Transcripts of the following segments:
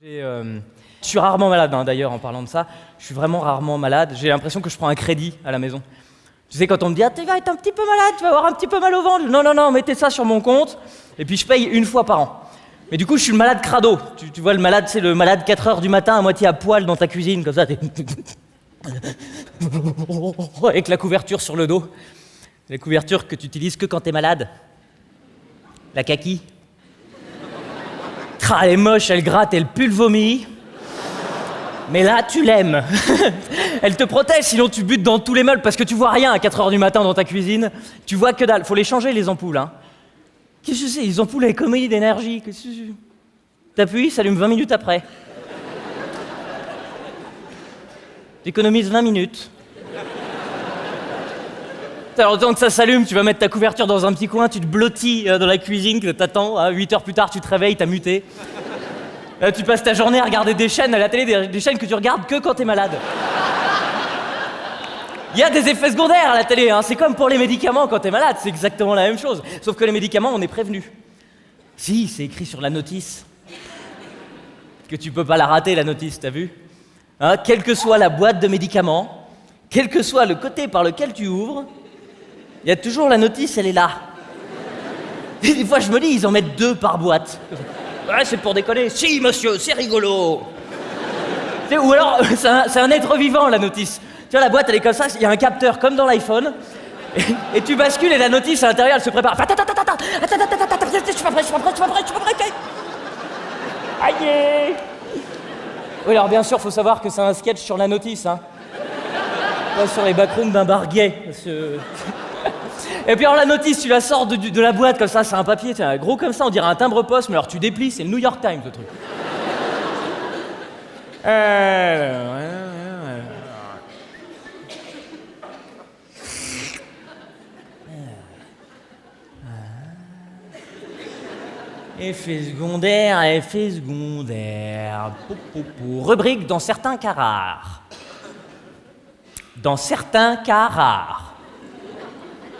Je suis rarement malade, d'ailleurs, en parlant de ça. Je suis vraiment rarement malade. J'ai l'impression que je prends un crédit à la maison. Tu sais, quand on me dit « Ah, tu vas être un petit peu malade, tu vas avoir un petit peu mal au ventre ». Non, mettez ça sur mon compte. Et puis je paye une fois par an. Mais du coup, je suis le malade crado. Tu vois, le malade, c'est le malade 4h du matin, à moitié à poil dans ta cuisine, comme ça. Avec la couverture sur le dos. La couverture que tu utilises que quand t'es malade. La kaki. Elle est moche, elle gratte, elle pue le vomi. Mais là, tu l'aimes. Elle te protège, sinon tu butes dans tous les meubles parce que tu vois rien à 4h du matin dans ta cuisine. Tu vois que dalle. Faut les changer, les ampoules. Qu'est-ce que c'est, les ampoules à économie d'énergie? T'appuies, ça allume 20 minutes après. T'économises 20 minutes. Alors, tant que ça s'allume, tu vas mettre ta couverture dans un petit coin, tu te blottis dans la cuisine, que t'attends, 8 heures plus tard, tu te réveilles, t'as muté. Là, tu passes ta journée à regarder des chaînes à la télé, des chaînes que tu regardes que quand t'es malade. Il y a des effets secondaires à la télé, c'est comme pour les médicaments quand t'es malade, c'est exactement la même chose. Sauf que les médicaments, on est prévenu. Si, c'est écrit sur la notice. Que tu peux pas la rater, la notice, t'as vu? Quelle que soit la boîte de médicaments, quel que soit le côté par lequel tu ouvres, il y a toujours la notice, elle est là. Et des fois, je me dis, ils en mettent 2 par boîte. Ouais, c'est pour déconner. Si, monsieur, c'est rigolo. Ou alors, c'est un être vivant, la notice. Tu vois, la boîte, elle est comme ça, il y a un capteur, comme dans l'iPhone. Et tu bascules et la notice, à l'intérieur, elle se prépare. Attends, je suis pas prêt. Aïe. Oui, alors bien sûr, faut savoir que c'est un sketch sur la notice, Pas sur les backrooms d'un bar gay. Et puis alors la notice, tu la sors de la boîte comme ça, c'est un papier, gros comme ça, on dirait un timbre-poste, mais alors tu déplies, c'est le New York Times, le truc. Effet secondaire. Rubrique dans certains cas rares. Dans certains cas rares.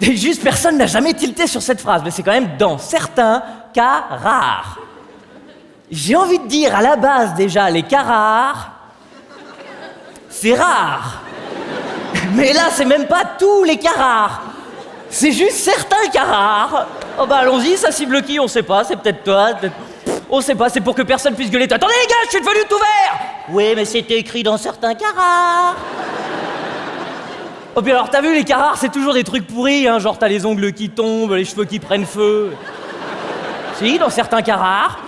Et juste personne n'a jamais tilté sur cette phrase, mais c'est quand même dans certains cas rares. J'ai envie de dire à la base déjà, les cas rares, c'est rare. Mais là, c'est même pas tous les cas rares. C'est juste certains cas rares. Oh bah allons-y, ça cible qui? On sait pas, c'est peut-être toi, on sait pas, c'est pour que personne puisse gueuler. Attendez les gars, je suis devenu tout vert. Oui, mais c'était écrit dans certains cas rares. Oh puis alors, t'as vu, les cas rares, c'est toujours des trucs pourris, genre t'as les ongles qui tombent, les cheveux qui prennent feu. Si, dans certains cas rares.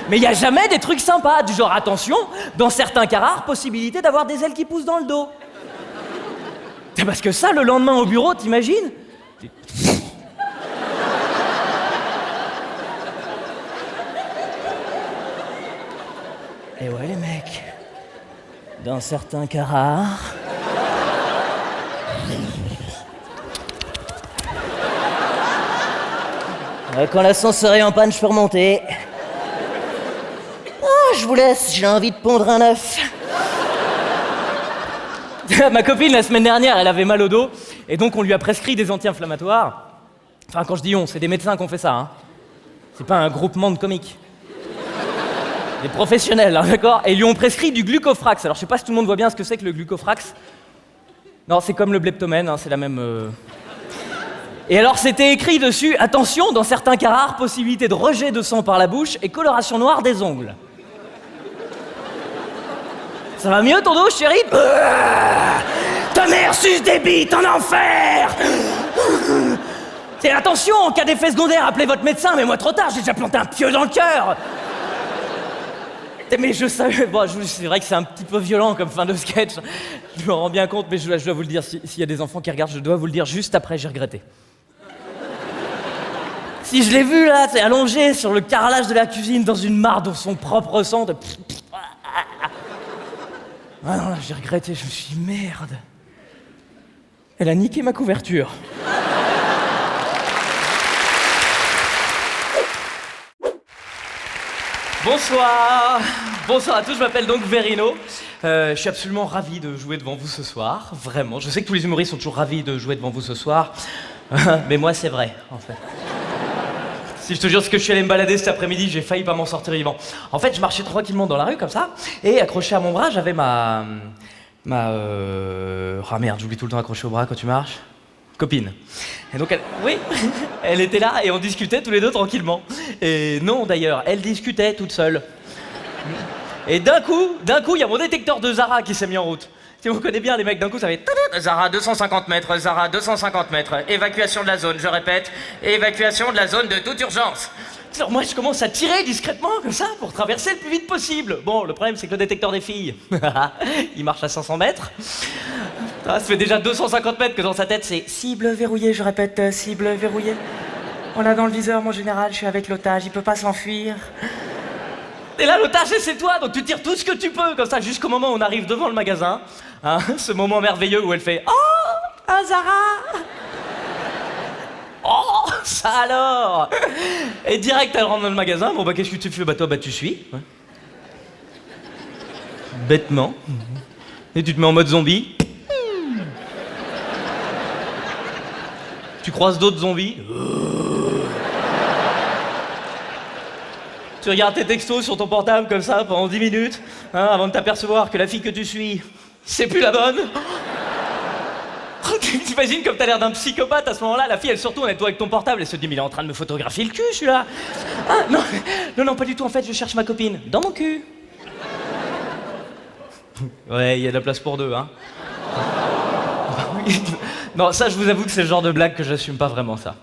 Mais y a jamais des trucs sympas, du genre, attention, dans certains cas rares, possibilité d'avoir des ailes qui poussent dans le dos. Parce que ça, le lendemain au bureau, t'imagines? Et ouais, les mecs, dans certains cas rares... Quand l'ascenseur est en panne, je peux remonter. Je vous laisse, j'ai envie de pondre un œuf. Ma copine, la semaine dernière, elle avait mal au dos, et donc on lui a prescrit des anti-inflammatoires. Enfin, quand je dis on, c'est des médecins qui ont fait ça, C'est pas un groupement de comiques. Des professionnels, d'accord? Et ils lui ont prescrit du glucofrax. Alors, je sais pas si tout le monde voit bien ce que c'est que le glucofrax. Non, c'est comme le bleptomène, c'est la même... Et alors, c'était écrit dessus, attention, dans certains cas rares, possibilité de rejet de sang par la bouche et coloration noire des ongles. Ça va mieux ton dos, chérie? Ta mère suce des bites en enfer. C'est attention, en cas d'effet secondaire, appelez votre médecin, mais moi trop tard, j'ai déjà planté un pieu dans le cœur. Mais je savais, c'est vrai que c'est un petit peu violent comme fin de sketch. Je me rends bien compte, mais je dois vous le dire, s'il y a des enfants qui regardent, je dois vous le dire juste après, j'ai regretté. Si je l'ai vu là, c'est allongé sur le carrelage de la cuisine dans une mare de son propre sang. Ah non, là, j'ai regretté, je me suis dit, merde. Elle a niqué ma couverture. Bonsoir à tous, je m'appelle donc Verino. Je suis absolument ravi de jouer devant vous ce soir, vraiment. Je sais que tous les humoristes sont toujours ravis de jouer devant vous ce soir, mais moi c'est vrai, en fait. Si je te jure, ce que je suis allé me balader cet après-midi, j'ai failli pas m'en sortir vivant. En fait, je marchais tranquillement dans la rue comme ça, et accroché à mon bras, j'avais ma... Ah merde, j'oublie tout le temps accroché au bras quand tu marches. Copine. Et donc oui, elle était là et on discutait tous les deux tranquillement. Et non d'ailleurs, elle discutait toute seule. Et d'un coup, il y a mon détecteur de Zara qui s'est mis en route. Si on connaît bien les mecs, d'un coup ça fait... Zara 250 mètres, Zara 250 mètres, évacuation de la zone, je répète, évacuation de la zone de toute urgence. Alors moi je commence à tirer discrètement comme ça pour traverser le plus vite possible. Bon, le problème c'est que le détecteur des filles, il marche à 500 mètres. Ah, ça fait déjà 250 mètres que dans sa tête c'est cible verrouillée, je répète, cible verrouillée. On l'a dans le viseur, mon général, je suis avec l'otage, il peut pas s'enfuir. Et là, l'otage, c'est toi, donc tu tires tout ce que tu peux, comme ça, jusqu'au moment où on arrive devant le magasin. Hein, ce moment merveilleux où elle fait « Oh, un Zara !» Oh, ça alors! Et direct, elle rentre dans le magasin. Bon, bah, qu'est-ce que tu fais? Bah, toi, bah, tu suis. Ouais. Bêtement. Et tu te mets en mode zombie. Tu croises d'autres zombies. Tu regardes tes textos sur ton portable comme ça pendant 10 minutes, hein, avant de t'apercevoir que la fille que tu suis, c'est plus la bonne. T'imagines comme t'as l'air d'un psychopathe à ce moment-là, la fille elle se retourne et toi avec ton portable, elle se dit mais il est en train de me photographier le cul celui-là. Ah non, pas du tout, en fait je cherche ma copine, dans mon cul. Ouais, il y a de la place pour deux, hein. Non, ça je vous avoue que c'est le genre de blague que j'assume pas vraiment ça.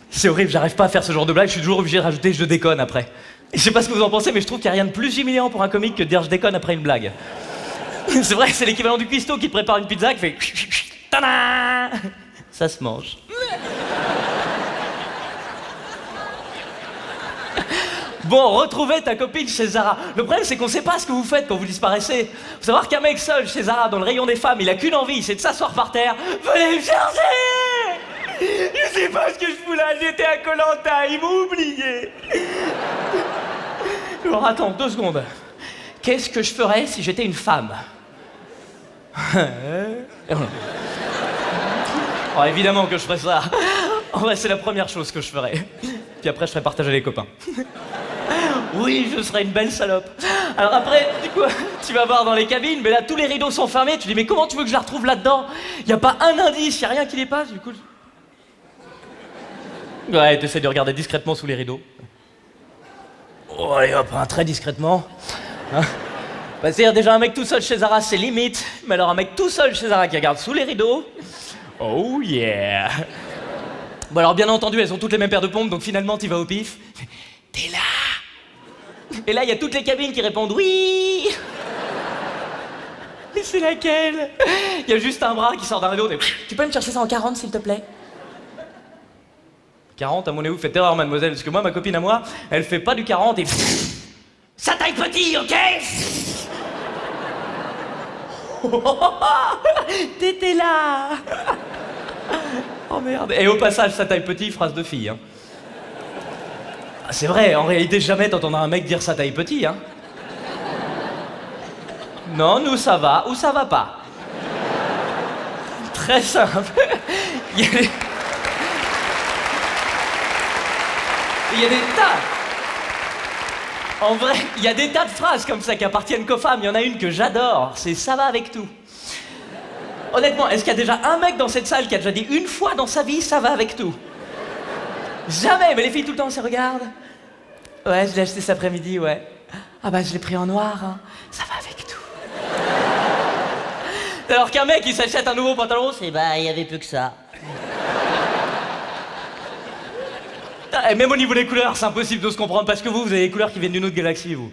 C'est horrible, j'arrive pas à faire ce genre de blague, je suis toujours obligé de rajouter je déconne après. Et je sais pas ce que vous en pensez, mais je trouve qu'il n'y a rien de plus humiliant pour un comique que de dire je déconne après une blague. C'est vrai, c'est l'équivalent du cuistot qui te prépare une pizza qui fait tada. Ça se mange. Bon, retrouvez ta copine chez Zara. Le problème, c'est qu'on sait pas ce que vous faites quand vous disparaissez. Faut savoir qu'un mec seul chez Zara, dans le rayon des femmes, il a qu'une envie, c'est de s'asseoir par terre. Venez me chercher! Je sais pas ce que je fous là, j'étais à Koh Lanta, ils m'ont oublié. Alors attends, 2 secondes. Qu'est-ce que je ferais si j'étais une femme? Oh, évidemment que je ferais ça. En vrai, c'est la première chose que je ferais. Puis après, je ferais partager les copains. Oui, je serais une belle salope. Alors après, du coup, tu vas voir dans les cabines, mais là, tous les rideaux sont fermés. Tu dis, mais comment tu veux que je la retrouve là-dedans? Y a pas un indice, y a rien qui dépasse, du coup... Ouais, t'essaies de regarder discrètement sous les rideaux. Oh, allez hop, hein, très discrètement. Hein, bah, c'est-à-dire déjà un mec tout seul chez Zara, c'est limite. Mais alors un mec tout seul chez Zara qui regarde sous les rideaux... Oh yeah. Bon alors bien entendu, elles ont toutes les mêmes paires de pompes, donc finalement t'y vas au pif. T'es là. Et là, il y a toutes les cabines qui répondent oui. Mais c'est laquelle? Il y a juste un bras qui sort d'un rideau. Tu peux me chercher ça en 40, s'il te plaît? 40, à mon avis, vous faites erreur, mademoiselle, parce que moi, ma copine à moi, elle fait pas du 40 et... Ça taille petit, ok? T'étais là. Oh merde. Et au passage, ça taille petit, phrase de fille, hein. C'est vrai, en réalité, jamais t'entendras un mec dire ça taille petit, hein. Non, nous, ça va, ou ça va pas. Très simple. Il y a des tas. En vrai, il y a des tas de phrases comme ça qui appartiennent qu'aux femmes. Il y en a une que j'adore, c'est ça va avec tout. Honnêtement, est-ce qu'il y a déjà un mec dans cette salle qui a déjà dit une fois dans sa vie ça va avec tout? Jamais, mais les filles tout le temps se regardent. Ouais, je l'ai acheté cet après-midi, ouais. Ah bah je l'ai pris en noir, hein. Ça va avec tout. Alors qu'un mec il s'achète un nouveau pantalon, c'est bah il y avait plus que ça. Et même au niveau des couleurs, c'est impossible de se comprendre parce que vous avez des couleurs qui viennent d'une autre galaxie, vous.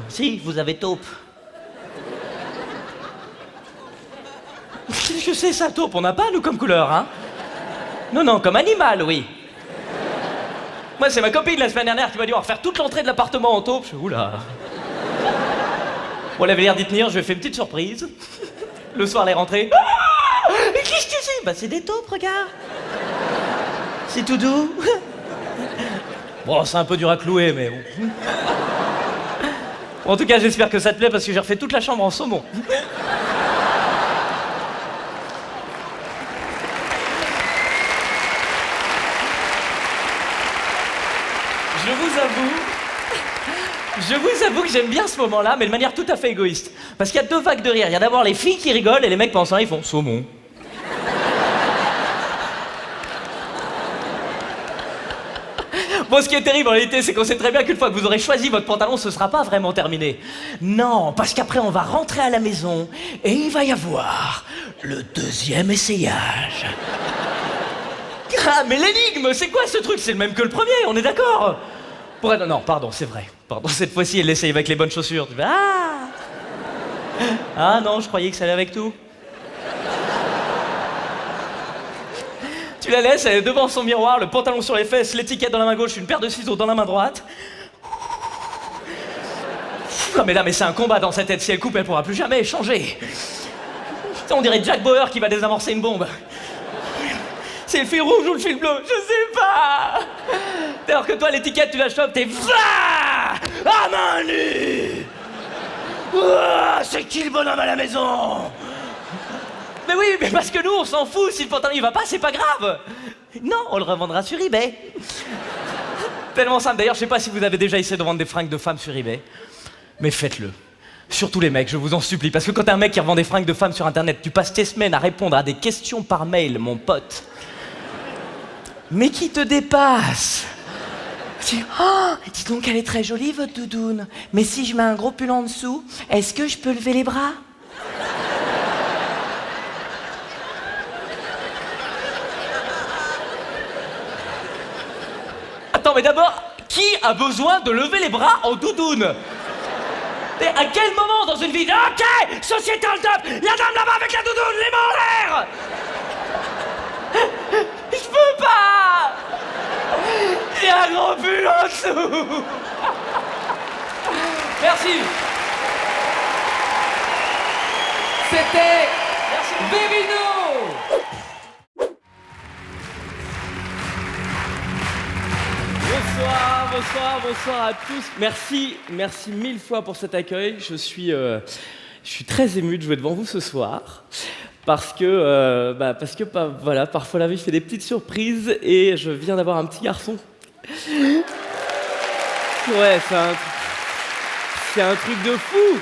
Si, vous avez taupe. Qu'est-ce que c'est ça, taupe? On n'a pas, nous, comme couleur, hein? Non, comme animal, oui. Moi, c'est ma copine, la semaine dernière, qui m'a dit on va refaire toute l'entrée de l'appartement en taupe. Je suis oula. Bon, elle avait l'air d'y tenir, je lui ai fait une petite surprise. Le soir, elle est rentrée. Ah, mais qu'est-ce que c'est? Bah, c'est des taupes, regarde. C'est tout doux. Bon, c'est un peu dur à clouer, mais bon. En tout cas, j'espère que ça te plaît parce que j'ai refait toute la chambre en saumon. Je vous avoue que j'aime bien ce moment-là, mais de manière tout à fait égoïste. Parce qu'il y a deux vagues de rire. Il y a d'abord les filles qui rigolent et les mecs pendant ce temps ils font saumon. Bon, ce qui est terrible en réalité, c'est qu'on sait très bien qu'une fois que vous aurez choisi votre pantalon, ce sera pas vraiment terminé. Non, parce qu'après on va rentrer à la maison et il va y avoir le deuxième essayage. Ah, mais l'énigme, c'est quoi ce truc? C'est le même que le premier, on est d'accord? Non, pardon, c'est vrai. Pardon, cette fois-ci, elle l'essaye avec les bonnes chaussures. Tu fais, ah non, je croyais que ça allait avec tout. Tu la laisses, elle est devant son miroir, le pantalon sur les fesses, l'étiquette dans la main gauche, une paire de ciseaux dans la main droite. Non mais là, c'est un combat dans sa tête. Si elle coupe, elle pourra plus jamais changer. On dirait Jack Bauer qui va désamorcer une bombe. C'est le fil rouge ou le fil bleu? Je sais pas. Alors que toi, l'étiquette, tu la chopes, t'es va à main nue. C'est qui le bonhomme à la maison? Mais oui, mais parce que nous, on s'en fout. Si le pantalon il va pas, c'est pas grave. Non, on le revendra sur eBay. Tellement simple. D'ailleurs, je sais pas si vous avez déjà essayé de vendre des fringues de femmes sur eBay. Mais faites-le. Surtout les mecs, je vous en supplie. Parce que quand t'es un mec qui revend des fringues de femmes sur Internet, tu passes tes semaines à répondre à des questions par mail, mon pote. Mais qui te dépasse? Tu dis, oh, dis donc, elle est très jolie, votre doudoune. Mais si je mets un gros pull en dessous, est-ce que je peux lever les bras? Attends, mais d'abord, qui a besoin de lever les bras en doudoune? Et à quel moment dans une vie... Ok, sociétal top, la dame là-bas avec la doudoune, les mains en l'air. Je peux pas. J'ai un gros pull en dessous. Merci. C'était Vérino. Bonsoir à tous. Merci mille fois pour cet accueil. Je suis très ému de jouer devant vous ce soir. Parce que voilà, parfois la vie fait des petites surprises et je viens d'avoir un petit garçon. Ouais, c'est un truc de fou.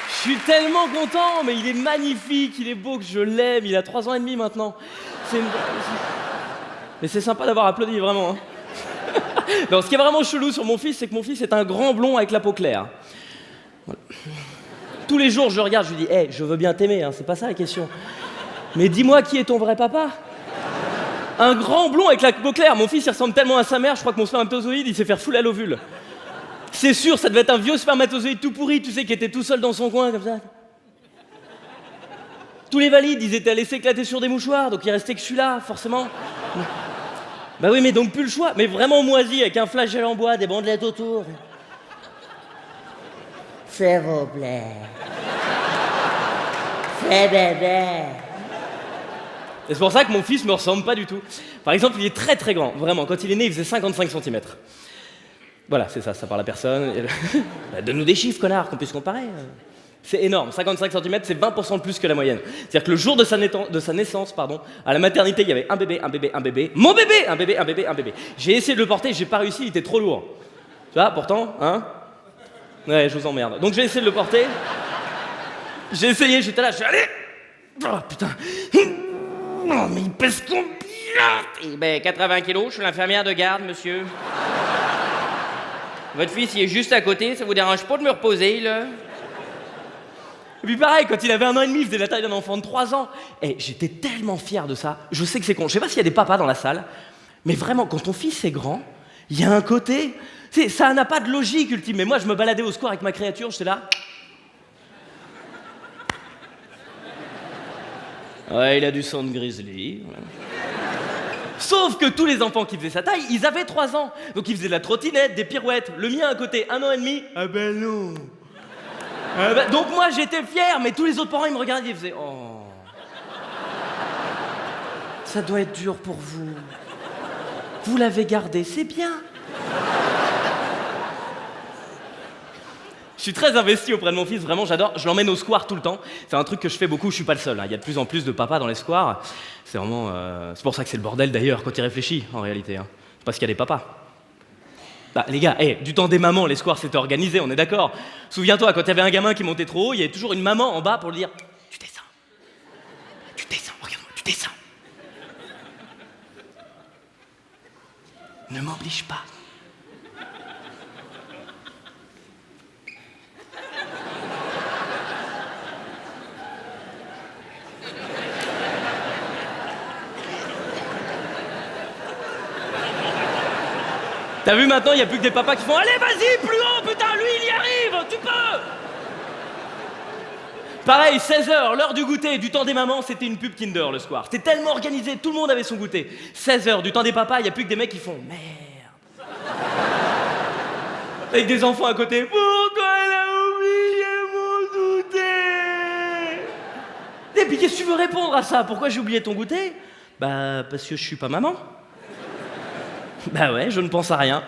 Je suis tellement content, mais il est magnifique, il est beau, que je l'aime, il a 3 ans et demi maintenant. Mais c'est sympa d'avoir applaudi, vraiment. Hein. Non, ce qui est vraiment chelou sur mon fils, c'est que mon fils est un grand blond avec la peau claire. Voilà. Tous les jours, je le regarde, je lui dis « Hey, je veux bien t'aimer, hein, c'est pas ça la question. Mais dis-moi qui est ton vrai papa ?» Un grand blond avec la peau claire. Mon fils, il ressemble tellement à sa mère, je crois que mon spermatozoïde, il s'est fait fouler à l'ovule. C'est sûr, ça devait être un vieux spermatozoïde tout pourri, tu sais, qui était tout seul dans son coin, comme ça. Tous les valides, ils étaient allés s'éclater sur des mouchoirs, donc il restait que celui-là, forcément. Bah oui, mais donc plus le choix. Mais vraiment moisi, avec un flagelle en bois, des bandelettes autour. S'il vous plaît. C'est bébé. Et c'est pour ça que mon fils me ressemble pas du tout. Par exemple, il est très très grand, vraiment. Quand il est né, il faisait 55 cm. Voilà, c'est ça parle à personne. Bah, donne-nous des chiffres, connard, qu'on puisse comparer. C'est énorme, 55 cm, c'est 20% de plus que la moyenne. C'est-à-dire que le jour de sa naissance, à la maternité, il y avait un bébé, mon bébé, un bébé. J'ai essayé de le porter, j'ai pas réussi, il était trop lourd. Tu vois, pourtant, hein? Ouais, je vous emmerde. Donc j'ai essayé de le porter. J'ai essayé, j'étais là, je suis allé. Oh putain. Oh, mais il pèse combien? Eh ben, 80 kilos, je suis l'infirmière de garde, monsieur. Votre fils, il est juste à côté, ça vous dérange pas de me reposer, là? Et puis pareil, quand il avait 1 an et demi, il faisait la taille d'un enfant de 3 ans. Et j'étais tellement fier de ça. Je sais que c'est con. Je sais pas s'il y a des papas dans la salle, mais vraiment, quand ton fils est grand, il y a un côté... Ça n'a pas de logique ultime. Mais moi, je me baladais au square avec ma créature, j'étais là... Ouais, il a du sang de grizzly. Ouais. Sauf que tous les enfants qui faisaient sa taille, ils avaient 3 ans. Donc ils faisaient de la trottinette, des pirouettes. Le mien à côté, 1 an et demi. Ah ben non. Donc moi j'étais fier, mais tous les autres parents ils me regardaient et ils faisaient oh. Ça doit être dur pour vous. Vous l'avez gardé, c'est bien. Je suis très investi auprès de mon fils, vraiment j'adore. Je l'emmène au square tout le temps. C'est un truc que je fais beaucoup, je suis pas le seul. Hein. Il y a de plus en plus de papas dans les squares. C'est vraiment... c'est pour ça que c'est le bordel d'ailleurs quand il réfléchit en réalité. Hein. C'est parce qu'il y a des papas. Bah les gars, du temps des mamans, les squares c'était organisé, on est d'accord. Souviens-toi, quand il y avait un gamin qui montait trop haut, il y avait toujours une maman en bas pour lui dire « Tu descends, regarde-moi, tu descends. Ne m'oblige pas. » T'as vu maintenant, il n'y a plus que des papas qui font « Allez, vas-y, plus haut, putain, lui, il y arrive, tu peux !» Pareil, 16h, l'heure du goûter, du temps des mamans, c'était une pub Kinder, le square. C'était tellement organisé, tout le monde avait son goûter. 16h, du temps des papas, il n'y a plus que des mecs qui font « Merde !» Avec des enfants à côté « Pourquoi elle a oublié mon goûter ?» Et puis qu'est-ce que tu veux répondre à ça? Pourquoi j'ai oublié ton goûter? Bah, parce que je suis pas maman. Bah ouais, je ne pense à rien.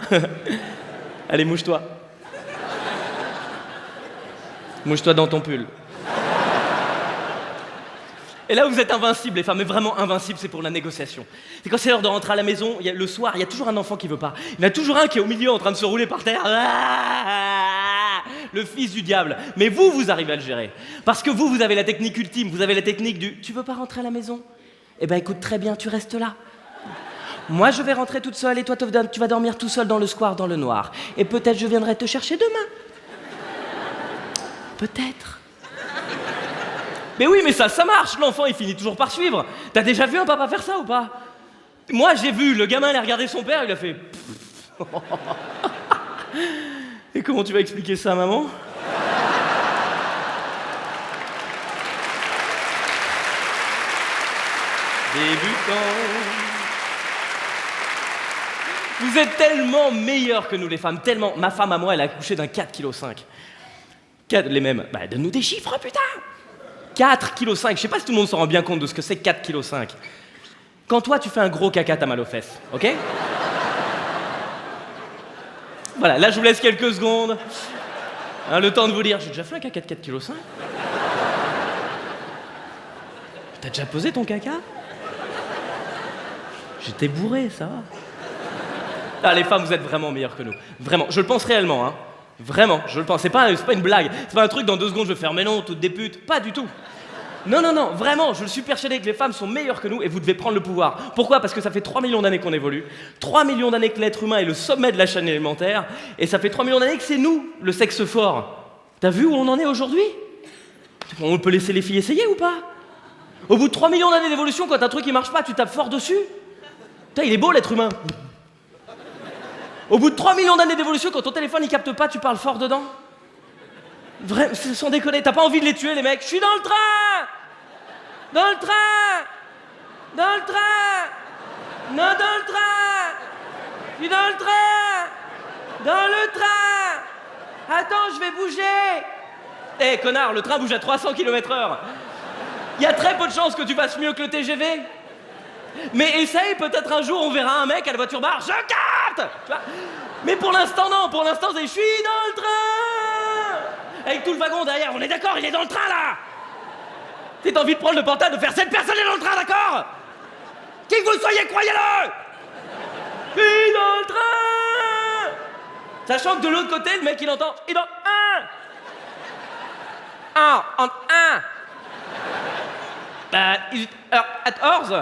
Allez, mouche-toi. Mouche-toi dans ton pull. Et là, vous êtes invincibles, les femmes, mais vraiment invincibles, c'est pour la négociation. C'est quand c'est l'heure de rentrer à la maison, le soir, il y a toujours un enfant qui veut pas. Il y en a toujours un qui est au milieu en train de se rouler par terre. Le fils du diable. Mais vous arrivez à le gérer. Parce que vous avez la technique ultime, vous avez la technique du « Tu veux pas rentrer à la maison ?» Eh ben écoute, très bien, tu restes là. Moi, je vais rentrer toute seule et toi, tu vas dormir tout seul dans le square, dans le noir. Et peut-être je viendrai te chercher demain. Peut-être. Mais oui, mais ça marche, l'enfant, il finit toujours par suivre. T'as déjà vu un papa faire ça ou pas? Moi, j'ai vu, le gamin, il a regardé son père, il a fait... Et comment tu vas expliquer ça à maman? Débutant... Vous êtes tellement meilleurs que nous, les femmes, tellement... Ma femme, à moi, elle a accouché d'un 4,5 kg. Les mêmes. Bah, donne-nous des chiffres, putain! 4,5 kg. Je sais pas si tout le monde s'en rend bien compte de ce que c'est 4,5 kg. Quand toi, tu fais un gros caca, t'as mal aux fesses, ok? Voilà, là, je vous laisse quelques secondes. Hein, le temps de vous dire, j'ai déjà fait un caca de 4,5 kg. T'as déjà posé ton caca? J'étais bourré, ça va. Ah, les femmes, vous êtes vraiment meilleures que nous. Vraiment, je le pense réellement, hein. Vraiment, je le pense. C'est pas une blague. C'est pas un truc dans 2 secondes, je vais faire mais non, toutes des putes. Pas du tout. Non, vraiment, je suis persuadé que les femmes sont meilleures que nous et vous devez prendre le pouvoir. Pourquoi? Parce que ça fait 3 millions d'années qu'on évolue. 3 millions d'années que l'être humain est le sommet de la chaîne alimentaire. Et ça fait 3 millions d'années que c'est nous, le sexe fort. T'as vu où on en est aujourd'hui? On peut laisser les filles essayer ou pas? Au bout de 3 millions d'années d'évolution, quand un truc il marche pas, tu tapes fort dessus. Putain, il est beau l'être humain. Au bout de 3 millions d'années d'évolution, quand ton téléphone il capte pas, tu parles fort dedans. Vraiment, sans déconner, t'as pas envie de les tuer les mecs. Je suis dans le train! Dans le train! Dans le train! Non, dans le train! Je suis dans le train! Dans le train! Attends, je vais bouger! Eh connard, le train bouge à 300 km/h. Il y a très peu de chances que tu fasses mieux que le TGV. Mais essaye, peut-être un jour on verra un mec à la voiture bar, je capte! Tu vois. Mais pour l'instant non, pour l'instant c'est je suis dans le train! Avec tout le wagon derrière, on est d'accord, il est dans le train là! Si t'as envie de prendre le portable, de faire cette personne est dans le train, d'accord? Qui que vous soyez, croyez-le! Je suis dans le train! Sachant que de l'autre côté, le mec il entend, il est dans en un! At Horse?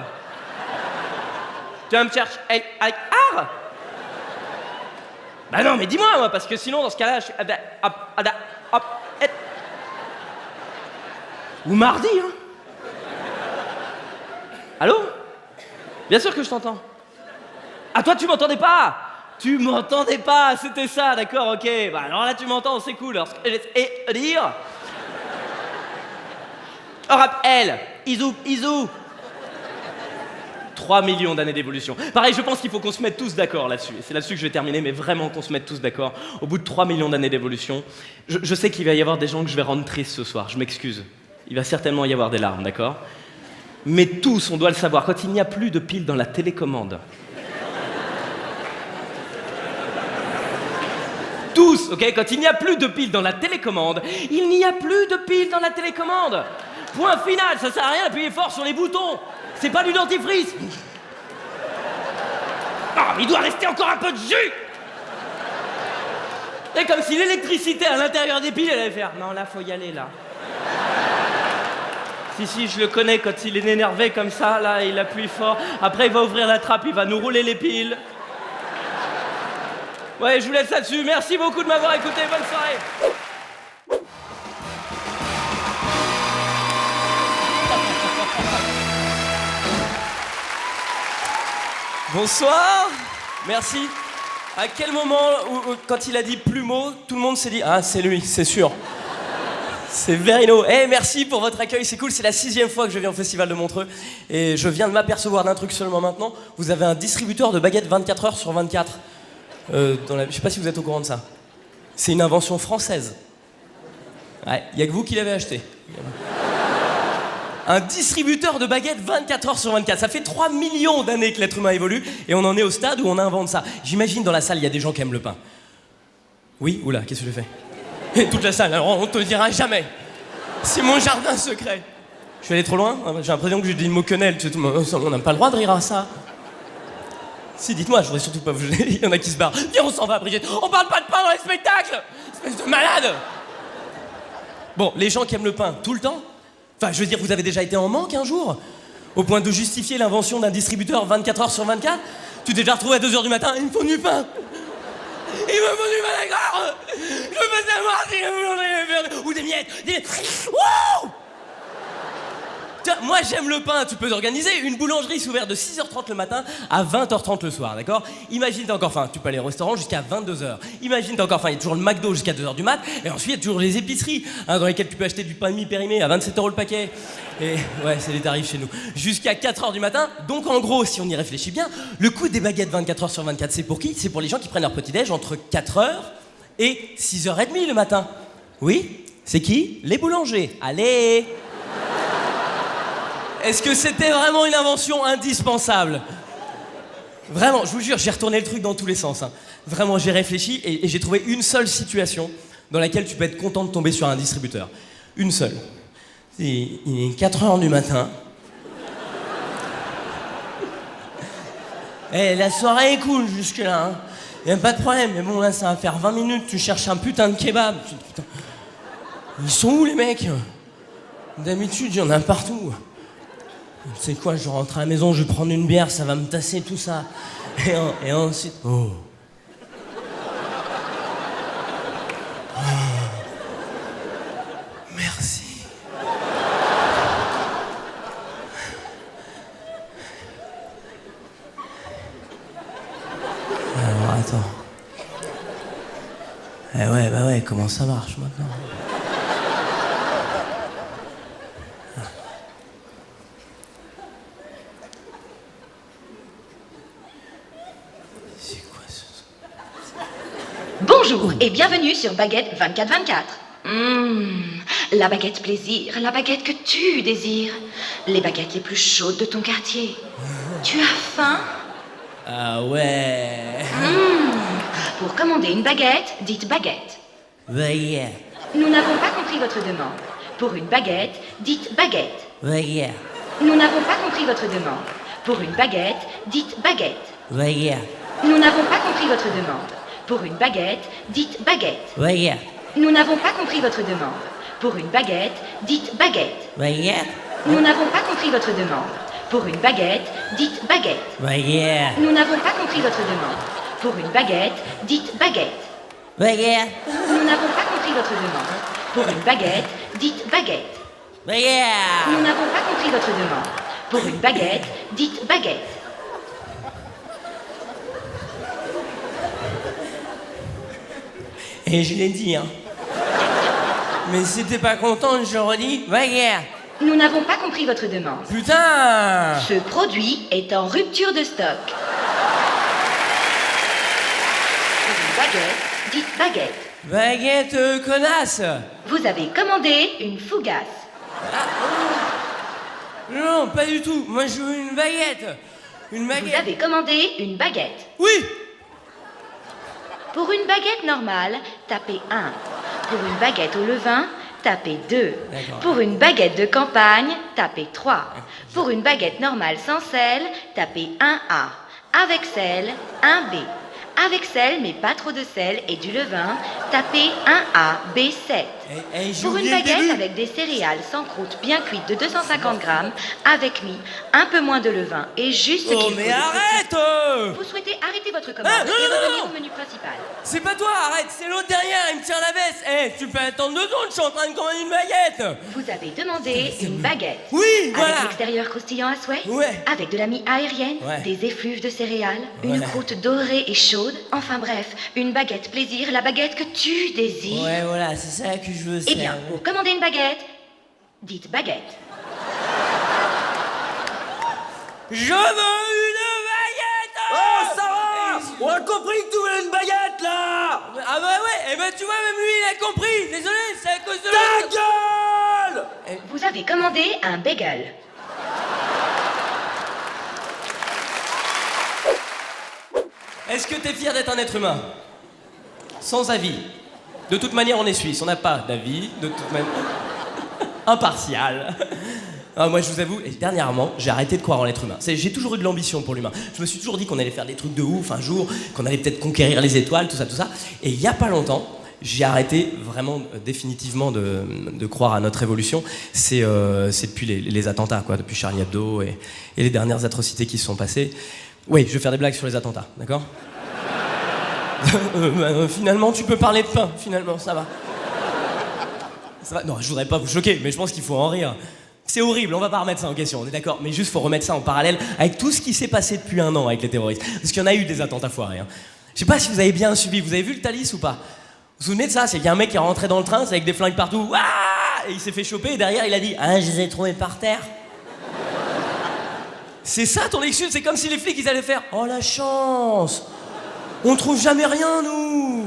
Tu vas me chercher avec art? Bah non, mais dis-moi, moi, parce que sinon, dans ce cas-là, je suis... Ou mardi, hein? Allô? Bien sûr que je t'entends. Ah, toi, tu m'entendais pas? Tu m'entendais pas, c'était ça, d'accord, ok. Bah alors là, tu m'entends, c'est cool. Alors, ce que j'essaie de dire... elle, Isou. 3 millions d'années d'évolution. Pareil, je pense qu'il faut qu'on se mette tous d'accord là-dessus. Et c'est là-dessus que je vais terminer, mais vraiment qu'on se mette tous d'accord. Au bout de 3 millions d'années d'évolution, je sais qu'il va y avoir des gens que je vais rendre tristes ce soir, je m'excuse. Il va certainement y avoir des larmes, d'accord? Mais tous, on doit le savoir, quand il n'y a plus de piles dans la télécommande. Tous, ok? Quand il n'y a plus de piles dans la télécommande, il n'y a plus de piles dans la télécommande. Point final, ça sert à rien d'appuyer fort sur les boutons. C'est pas du dentifrice. Oh, il doit rester encore un peu de jus. C'est comme si l'électricité à l'intérieur des piles, elle allait faire. Non, là, faut y aller, là. Si, je le connais, quand il est énervé comme ça, là, il appuie fort. Après, il va ouvrir la trappe, il va nous rouler les piles. Ouais, je vous laisse là-dessus. Merci beaucoup de m'avoir écouté. Bonne soirée. Bonsoir. Merci. À quel moment, quand il a dit plumeau, tout le monde s'est dit « Ah, c'est lui, c'est sûr ». C'est Verino. Merci pour votre accueil, c'est cool. C'est la 6e fois que je viens au Festival de Montreux. Et je viens de m'apercevoir d'un truc seulement maintenant. Vous avez un distributeur de baguettes 24 heures sur 24. Je sais pas si vous êtes au courant de ça. C'est une invention française. Ouais, il y a que vous qui l'avez acheté. Un distributeur de baguettes 24 heures sur 24. Ça fait 3 millions d'années que l'être humain évolue et on en est au stade où on invente ça. J'imagine dans la salle, il y a des gens qui aiment le pain. Oui, oula, qu'est-ce que je fais? Et toute la salle, alors on te le dira jamais. C'est mon jardin secret. Je suis allé trop loin? J'ai l'impression que j'ai dit une mot quenelle. On n'a pas le droit de rire à ça. Si, dites-moi, je voudrais surtout pas vous gêner. Il y en a qui se barrent. Viens, on s'en va, Brigitte. On parle pas de pain dans les spectacles! Espèce de malade! Bon, les gens qui aiment le pain, tout le temps? Enfin, je veux dire, vous avez déjà été en manque un jour? Au point de justifier l'invention d'un distributeur 24 heures sur 24? Tu t'es déjà retrouvé à 2h du matin, il me faut du pain! Il me faut du pain, d'accord! Je veux savoir si vous en avez ou des miettes! Wouh! Tiens, moi j'aime le pain, tu peux organiser une boulangerie s'ouvre de 6h30 le matin à 20h30 le soir, d'accord? Imagine t'as encore faim, tu peux aller au restaurant jusqu'à 22h. Imagine t'as encore faim, il y a toujours le McDo jusqu'à 2h du mat, et ensuite il y a toujours les épiceries, dans lesquelles tu peux acheter du pain mi-périmé à 27€ le paquet. Et ouais, c'est les tarifs chez nous. Jusqu'à 4h du matin, donc en gros, si on y réfléchit bien, le coût des baguettes 24 heures sur 24, c'est pour qui? C'est pour les gens qui prennent leur petit-déj entre 4h et 6h30 le matin. Oui, c'est qui? Les boulangers. Allez! Est-ce que c'était vraiment une invention indispensable? Vraiment, je vous jure, j'ai retourné le truc dans tous les sens. Vraiment, j'ai réfléchi et j'ai trouvé une seule situation dans laquelle tu peux être content de tomber sur un distributeur. Une seule. Il est 4h du matin. La soirée est cool jusque-là. Y a pas de problème, mais bon, là, ça va faire 20 minutes. Tu cherches un putain de kebab. Putain. Ils sont où, les mecs? D'habitude, il y en a partout. Tu sais quoi, je rentre à la maison, je vais prendre une bière, ça va me tasser tout ça. Et ensuite... Oh. Merci. Alors, attends. Ouais, comment ça marche maintenant? Bonjour et bienvenue sur Baguette 24-24. La baguette plaisir, la baguette que tu désires. Les baguettes les plus chaudes de ton quartier. Tu as faim? Ah ouais. Pour commander une baguette, dites baguette. Baguette. Nous n'avons pas compris votre demande. Pour une baguette, dites baguette. Baguette. Nous n'avons pas compris votre demande. Pour une baguette, dites baguette. Baguette. Nous n'avons pas compris votre demande. Pour une baguette, dites baguette. Baguette. Nous n'avons pas compris votre demande. Pour une baguette, dites baguette. Baguette. Nous n'avons pas compris votre demande. Pour une baguette, dites baguette. Baguette. Nous n'avons pas compris votre demande. Pour une baguette, dites baguette. Baguette. Nous n'avons pas compris votre demande. Pour une baguette, dites baguette. Baguette. Nous n'avons pas compris votre demande. Pour une baguette, dites baguette. Et je l'ai dit, Mais si t'es pas contente, je redis baguette. Nous n'avons pas compris votre demande. Putain! Ce produit est en rupture de stock. Pour une baguette, dites baguette. Baguette, connasse! Vous avez commandé une fougasse. Non, pas du tout. Moi, je veux une baguette. Une Vous baguette. avez commandé une baguette. Oui! Pour une baguette normale, tapez 1. Pour une baguette au levain, tapez 2. D'accord. Pour une baguette de campagne, tapez 3. Pour une baguette normale sans sel, tapez 1A. Avec sel, 1B. Avec sel, mais pas trop de sel et du levain, tapez 1A, B7. J'ai Pour une oublié le baguette début. avec des céréales sans croûte bien cuites de 250 grammes, avec mie, un peu moins de levain et juste ce qu'il Oh faut mais de arrête Vous souhaitez arrêter votre commande non, et non, revenir non. au menu principal. C'est pas toi, arrête, c'est l'autre derrière, il me tire la veste. Tu peux attendre 2 secondes, je suis en train de commander une baguette. Vous avez demandé une baguette. Oui, Avec voilà. l'extérieur croustillant à souhait. Ouais. Avec de la mie aérienne, Ouais. des effluves de céréales, une Ouais. croûte dorée et chaude. Enfin bref, une baguette plaisir, la baguette que tu désires. Ouais, voilà, c'est ça que je veux. Eh bien, pour commander une baguette, dites baguette. Je veux une baguette. Oh, ça va! On a compris que tu voulais une baguette, là! Ah bah ouais, tu vois, même lui, il a compris. Désolé, c'est à cause de Ta gueule! Vous avez commandé un bagel. Est-ce que t'es fier d'être un être humain? Sans avis. De toute manière, on est suisse, on n'a pas d'avis, de toute manière. Impartial. Ah, moi, je vous avoue, et dernièrement, j'ai arrêté de croire en l'être humain. J'ai toujours eu de l'ambition pour l'humain. Je me suis toujours dit qu'on allait faire des trucs de ouf un jour, qu'on allait peut-être conquérir les étoiles, tout ça, tout ça. Et il y a pas longtemps, j'ai arrêté vraiment définitivement de croire à notre évolution. C'est depuis les attentats, quoi, depuis Charlie Hebdo et les dernières atrocités qui se sont passées. Oui, je vais faire des blagues sur les attentats, d'accord? Finalement, tu peux parler de pain, finalement, ça va. Ça va. Non, je voudrais pas vous choquer, mais je pense qu'il faut en rire. C'est horrible, on va pas remettre ça en question, on est d'accord, mais juste faut remettre ça en parallèle avec tout ce qui s'est passé depuis 1 an avec les terroristes. Parce qu'il y en a eu des attentats foirés. Hein. Je sais pas si vous avez bien suivi, vous avez vu le Thalys ou pas? Vous vous souvenez de ça? C'est qu'il y a un mec qui est rentré dans le train, c'est avec des flingues partout, ah, et il s'est fait choper, et derrière il a dit « Ah, je les ai trouvés par terre ». C'est ça ton excuse, c'est comme si les flics ils allaient faire « Oh la chance, on trouve jamais rien nous !»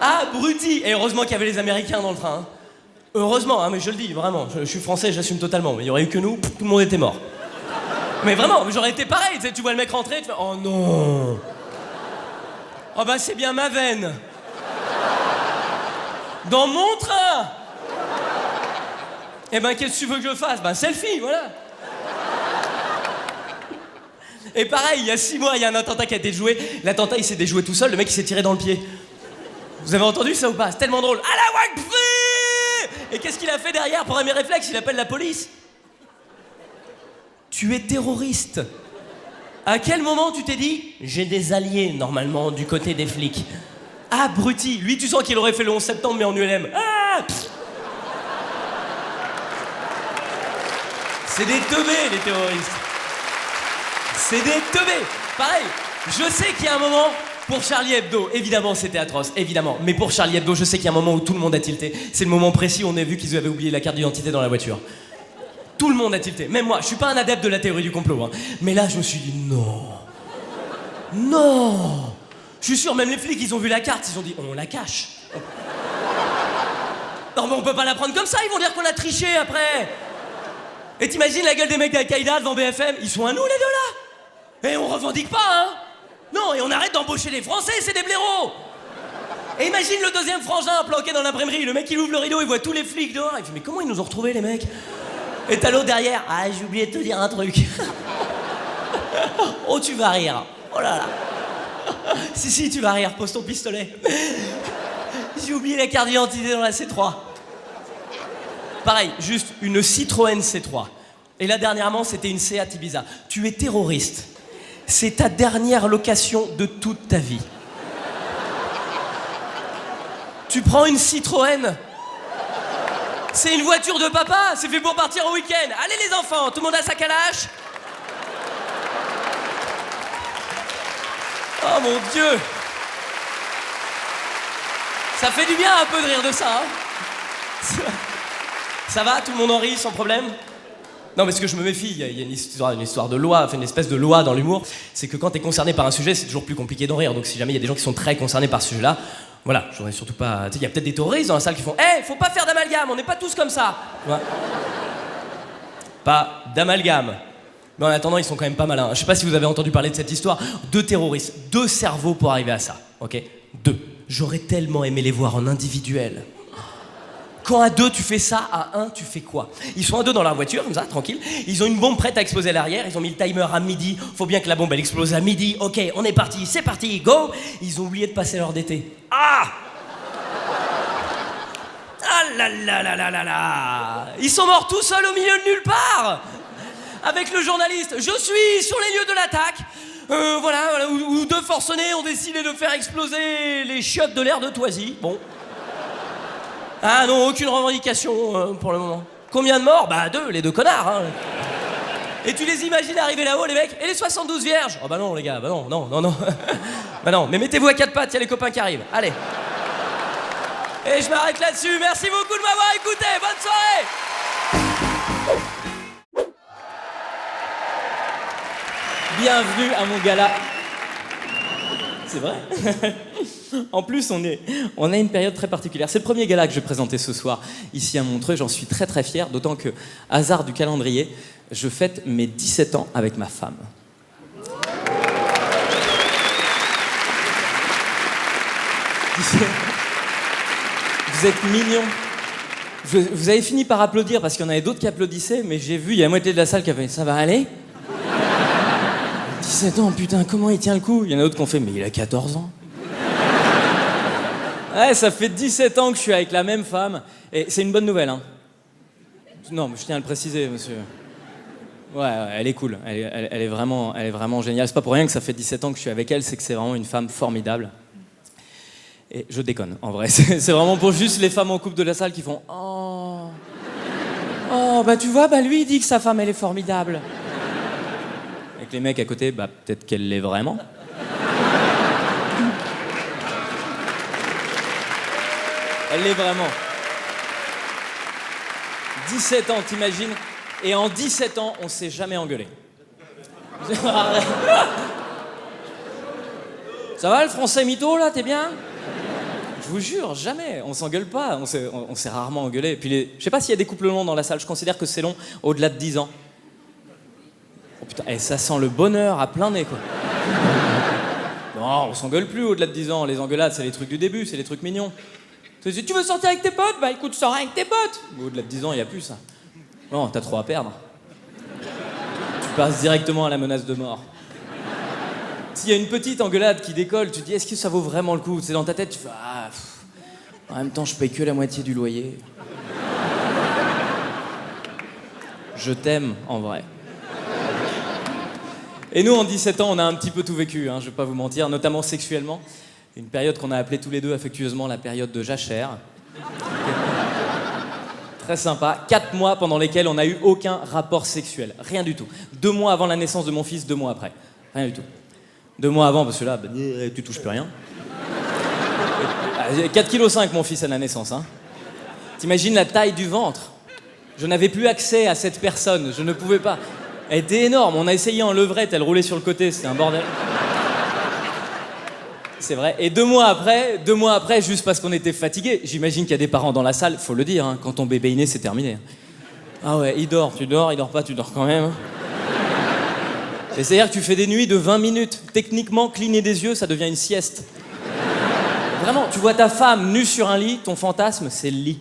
Ah, bruti! Et heureusement qu'il y avait les Américains dans le train. Hein. Heureusement, hein, mais je le dis, vraiment, je suis français, j'assume totalement, mais il y aurait eu que nous, tout le monde était mort. Mais vraiment, j'aurais été pareil, tu sais, tu vois le mec rentrer, tu fais « Oh non !» Oh bah c'est bien ma veine. Dans mon train. Eh ben qu'est-ce que tu veux que je fasse? Ben selfie, voilà. Et pareil, il y a 6 mois, il y a un attentat qui a été joué. L'attentat, il s'est déjoué tout seul, le mec, il s'est tiré dans le pied. Vous avez entendu ça ou pas? C'est tellement drôle. Allah Akbar! Et qu'est-ce qu'il a fait derrière? Pour un mes réflexes, il appelle la police. Tu es terroriste. À quel moment tu t'es dit j'ai des alliés normalement du côté des flics? Abruti. Lui, tu sens qu'il aurait fait le 11 septembre mais en ULM. Ah, c'est des teubés les terroristes. C'est des teubés. Pareil, je sais qu'il y a un moment pour Charlie Hebdo, évidemment c'était atroce, évidemment. Mais pour Charlie Hebdo, je sais qu'il y a un moment où tout le monde a tilté. C'est le moment précis où on a vu qu'ils avaient oublié la carte d'identité dans la voiture. Tout le monde a tilté, même moi, je suis pas un adepte de la théorie du complot, hein. Mais là je me suis dit non. Non. Je suis sûr, même les flics, ils ont vu la carte, ils ont dit on la cache. Non mais on peut pas la prendre comme ça, ils vont dire qu'on a triché après. Et t'imagines la gueule des mecs d'Al-Qaïda devant BFM, ils sont à nous les deux là. Et on revendique pas, hein. Non, et on arrête d'embaucher les Français, c'est des blaireaux. Et imagine le deuxième frangin planqué dans l'imprimerie, le mec il ouvre le rideau, il voit tous les flics dehors, il fait mais comment ils nous ont retrouvés les mecs? Et t'as l'autre derrière, ah j'ai oublié de te dire un truc. Oh tu vas rire, oh là là. Si tu vas rire, pose ton pistolet. J'ai oublié la carte d'identité dans la C3. Pareil, juste une Citroën C3. Et là dernièrement c'était une Seat Ibiza. Tu es terroriste. C'est ta dernière location de toute ta vie. Tu prends une Citroën. C'est une voiture de papa, c'est fait pour partir au week-end. Allez les enfants, tout le monde a sa calache. Oh mon Dieu. Ça fait du bien un peu de rire de ça, hein. Ça va, tout le monde en rit sans problème? Non, mais ce que je me méfie, il y a une histoire de loi, enfin une espèce de loi dans l'humour, c'est que quand t'es concerné par un sujet, c'est toujours plus compliqué d'en rire. Donc si jamais il y a des gens qui sont très concernés par ce sujet-là, voilà, j'aurais surtout pas... Tu sais, il y a peut-être des terroristes dans la salle qui font « Hey, faut pas faire d'amalgame, on n'est pas tous comme ça !» Ouais. Pas d'amalgame. Mais en attendant, ils sont quand même pas malins. Je sais pas si vous avez entendu parler de cette histoire. 2 terroristes, 2 cerveaux pour arriver à ça, ok? 2. J'aurais tellement aimé les voir en individuel. Quand à 2 tu fais ça, à 1 tu fais quoi? Ils sont à 2 dans leur voiture, comme ça, tranquille. Ils ont une bombe prête à exploser à l'arrière. Ils ont mis le timer à midi. Faut bien que la bombe elle explose à midi. Ok, on est parti, c'est parti, go. Ils ont oublié de passer l'heure d'été. Ah! là là là là là là. Ils sont morts tout seuls au milieu de nulle part. Avec le journaliste, je suis sur les lieux de l'attaque. Voilà, où deux forcenés ont décidé de faire exploser les chiottes de l'air de Toisy. Bon. Ah non, aucune revendication pour le moment. Combien de morts? Bah 2, les 2 connards. Hein. Et tu les imagines arriver là-haut, les mecs, et les 72 vierges? Oh bah non, les gars, bah non. Bah non, mais mettez-vous à 4 pattes, il y a les copains qui arrivent. Allez. Et je m'arrête là-dessus. Merci beaucoup de m'avoir écouté. Bonne soirée. Bienvenue à mon gala. C'est vrai. En plus, on a une période très particulière. C'est le premier gala que je vais présenter ce soir, ici à Montreux. J'en suis très très fier, d'autant que, hasard du calendrier, je fête mes 17 ans avec ma femme. Vous êtes mignons. Vous avez fini par applaudir parce qu'il y en avait d'autres qui applaudissaient, mais j'ai vu, il y a la moitié de la salle qui a fait « ça va aller ?» 17 ans, putain, comment il tient le coup? Il y en a d'autres qui ont fait « mais il a 14 ans !» Ouais, ça fait 17 ans que je suis avec la même femme, et c'est une bonne nouvelle, hein. Non, mais je tiens à le préciser, monsieur. Ouais, elle est cool, elle est vraiment géniale. C'est pas pour rien que ça fait 17 ans que je suis avec elle, c'est que c'est vraiment une femme formidable. Et je déconne, en vrai. C'est vraiment pour juste les femmes en couple de la salle qui font « oh, bah tu vois, bah lui il dit que sa femme elle est formidable. » Avec les mecs à côté, bah peut-être qu'elle l'est vraiment. Elle l'est vraiment. 17 ans, t'imagines? Et en 17 ans, on s'est jamais engueulé. Ça va le français mytho là, t'es bien? Je vous jure, jamais, on s'engueule pas, on s'est rarement engueulé. Puis je sais pas s'il y a des couples longs dans la salle, je considère que c'est long au-delà de 10 ans. Oh putain, et ça sent le bonheur à plein nez quoi. Non, on s'engueule plus au-delà de 10 ans, les engueulades c'est les trucs du début, c'est les trucs mignons. Si tu veux sortir avec tes potes, bah écoute, sors avec tes potes. Au-delà de 10 ans, il n'y a plus ça. Non, t'as trop à perdre. Tu passes directement à la menace de mort. S'il y a une petite engueulade qui décolle, tu te dis, est-ce que ça vaut vraiment le coup? C'est dans ta tête, tu fais, en même temps, je paye que la moitié du loyer. Je t'aime, en vrai. Et nous, en 17 ans, on a un petit peu tout vécu, hein, je vais pas vous mentir, notamment sexuellement. Une période qu'on a appelée tous les deux affectueusement la période de jachère. Très sympa. 4 mois pendant lesquels on n'a eu aucun rapport sexuel. Rien du tout. 2 mois avant la naissance de mon fils, 2 mois après. Rien du tout. 2 mois avant, parce que là, tu touches plus rien. 4,5 kg mon fils à la naissance. Hein. T'imagines la taille du ventre? Je n'avais plus accès à cette personne. Je ne pouvais pas. Elle était énorme. On a essayé en levrette, elle roulait sur le côté. C'était un bordel. C'est vrai. Et 2 mois après, juste parce qu'on était fatigués, j'imagine qu'il y a des parents dans la salle, faut le dire, hein, quand ton bébé est né, c'est terminé. Ah ouais, il dort, tu dors, il dort pas, tu dors quand même. Et c'est-à-dire que tu fais des nuits de 20 minutes. Techniquement, cligner des yeux, ça devient une sieste. Vraiment, tu vois ta femme nue sur un lit, ton fantasme, c'est le lit.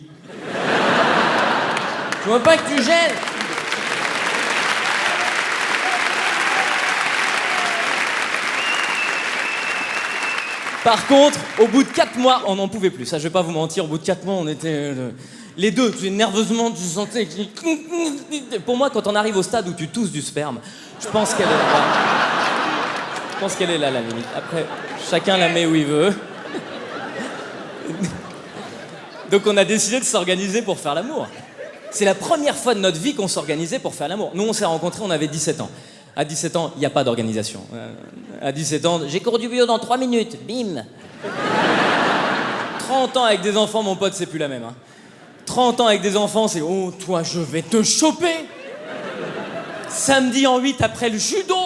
Tu vois pas que tu gênes? Par contre, au bout de 4 mois, on n'en pouvait plus. Ça, je vais pas vous mentir, au bout de 4 mois, on était... les deux, nerveusement, tu sentais... Pour moi, quand on arrive au stade où tu tousses du sperme, je pense qu'elle est là. Je pense qu'elle est là, la limite. Après, chacun la met où il veut. Donc on a décidé de s'organiser pour faire l'amour. C'est la première fois de notre vie qu'on s'organisait pour faire l'amour. Nous, on s'est rencontrés, on avait 17 ans. À 17 ans, il n'y a pas d'organisation. À 17 ans, j'ai cours du bio dans 3 minutes. Bim. 30 ans avec des enfants, mon pote, c'est plus la même. Hein. 30 ans avec des enfants, c'est « Oh, toi, je vais te choper !» Samedi en 8 après le judo.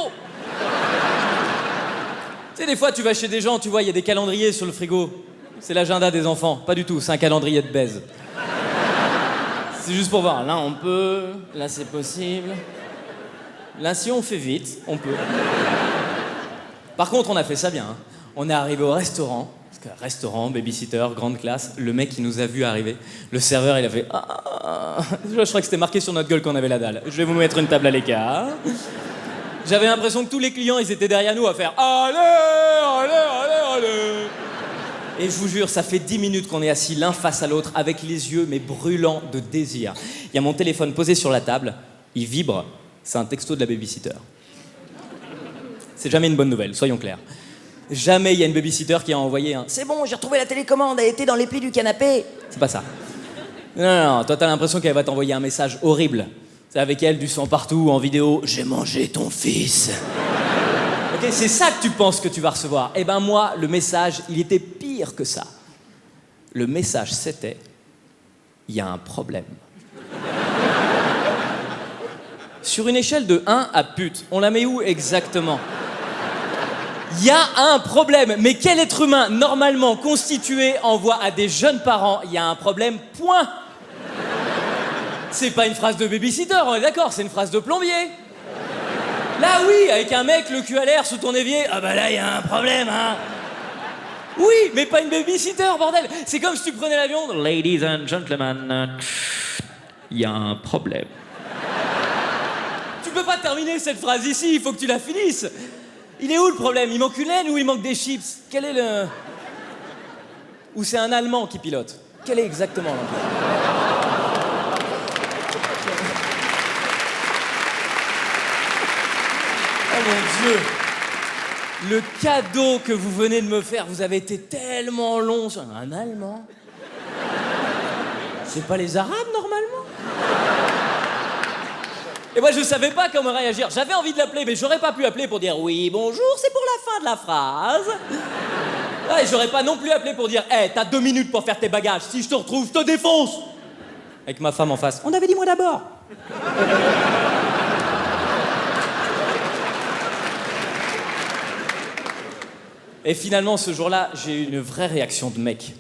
Tu sais, des fois, tu vas chez des gens, tu vois, il y a des calendriers sur le frigo. C'est l'agenda des enfants. Pas du tout, c'est un calendrier de baise. C'est juste pour voir. Là, on peut. Là, c'est possible. Là, si on fait vite, on peut. Par contre, on a fait ça bien. Hein. On est arrivé au restaurant. Parce que restaurant, babysitter, grande classe. Le mec qui nous a vu arriver, le serveur, il a fait je crois que c'était marqué sur notre gueule qu'on avait la dalle. Je vais vous mettre une table à l'écart. J'avais l'impression que tous les clients, ils étaient derrière nous à faire allez, allez, allez, allez. Et je vous jure, ça fait 10 minutes qu'on est assis l'un face à l'autre, avec les yeux mais brûlants de désir. Il y a mon téléphone posé sur la table, il vibre, c'est un texto de la babysitter. C'est jamais une bonne nouvelle, soyons clairs. Jamais il y a une babysitter qui a envoyé un « C'est bon, j'ai retrouvé la télécommande, elle était dans les plis du canapé ». C'est pas ça. Non, toi t'as l'impression qu'elle va t'envoyer un message horrible. C'est avec elle, du sang partout, en vidéo « J'ai mangé ton fils ». Ok, c'est ça que tu penses que tu vas recevoir. Eh ben moi, le message, il était pire que ça. Le message, c'était « Il y a un problème ». Sur une échelle de 1 à pute, on la met où exactement? Il y a un problème. Mais quel être humain normalement constitué envoie à des jeunes parents « Il y a un problème, point ». C'est pas une phrase de babysitter, on est d'accord, c'est une phrase de plombier. Là, oui, avec un mec, le cul à l'air sous ton évier. Ah bah là, il y a un problème, hein. Oui, mais pas une babysitter, bordel. C'est comme si tu prenais l'avion. Ladies and gentlemen, il y a un problème. Tu peux pas terminer cette phrase ici, il faut que tu la finisses. Il est où le problème? Il manque une laine ou il manque des chips? Quel est le... Ou c'est un Allemand qui pilote? Quel est exactement l'endroit? Oh mon Dieu! Le cadeau que vous venez de me faire, vous avez été tellement long. Un Allemand? C'est pas les Arabes, normalement? Et moi, je savais pas comment réagir. J'avais envie de l'appeler, mais j'aurais pas pu appeler pour dire « Oui, bonjour, c'est pour la fin de la phrase. » Et j'aurais pas non plus appelé pour dire « Hey, t'as 2 minutes pour faire tes bagages. Si je te retrouve, je te défonce !» Avec ma femme en face. On avait dit moi d'abord. Et finalement, ce jour-là, j'ai eu une vraie réaction de mec.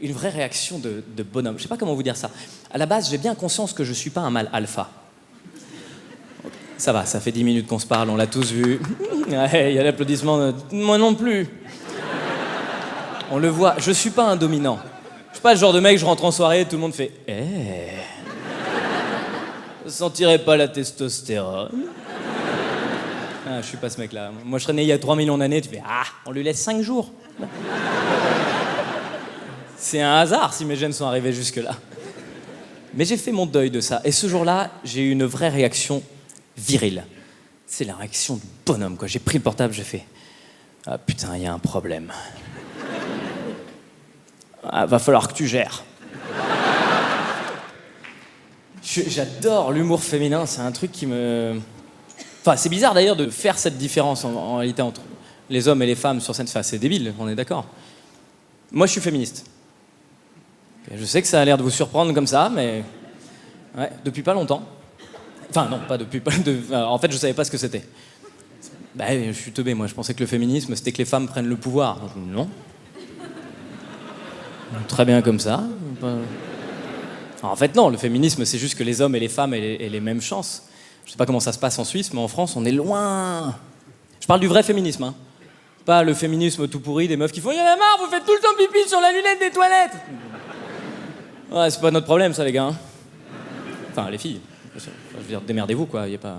Une vraie réaction de bonhomme. Je sais pas comment vous dire ça. À la base, j'ai bien conscience que je suis pas un mâle alpha. Ça va, ça fait 10 minutes qu'on se parle, on l'a tous vu. Ouais, il y a l'applaudissement de... Moi non plus. On le voit, je suis pas un dominant. Je suis pas le genre de mec, je rentre en soirée, tout le monde fait « Eh je sentirais pas la testostérone ?» Ah, je suis pas ce mec-là. Moi, je serais né il y a 3 millions d'années, tu fais « Ah, on lui laisse 5 jours. » C'est un hasard si mes gènes sont arrivés jusque-là. Mais j'ai fait mon deuil de ça. Et ce jour-là, j'ai eu une vraie réaction virile. C'est la réaction de bonhomme, quoi. J'ai pris le portable, j'ai fait « Ah putain, il y a un problème. Ah, va falloir que tu gères. » J'adore l'humour féminin, c'est un truc qui me... Enfin, c'est bizarre d'ailleurs de faire cette différence en réalité entre les hommes et les femmes sur scène. Enfin, c'est débile, on est d'accord. Moi, je suis féministe. Je sais que ça a l'air de vous surprendre comme ça, mais... Ouais, depuis pas longtemps. Enfin, non, pas depuis... En fait, je savais pas ce que c'était. Bah, je suis teubé, moi. Je pensais que le féminisme, c'était que les femmes prennent le pouvoir. Non. Très bien comme ça. En fait, non, le féminisme, c'est juste que les hommes et les femmes aient les mêmes chances. Je sais pas comment ça se passe en Suisse, mais en France, on est loin. Je parle du vrai féminisme, hein. Pas le féminisme tout pourri des meufs qui font « Il y en a marre, vous faites tout le temps pipi sur la lunette des toilettes !» Ouais, c'est pas notre problème, ça, les gars. Hein. Enfin, les filles. Je veux dire, démerdez-vous, quoi. Y a pas...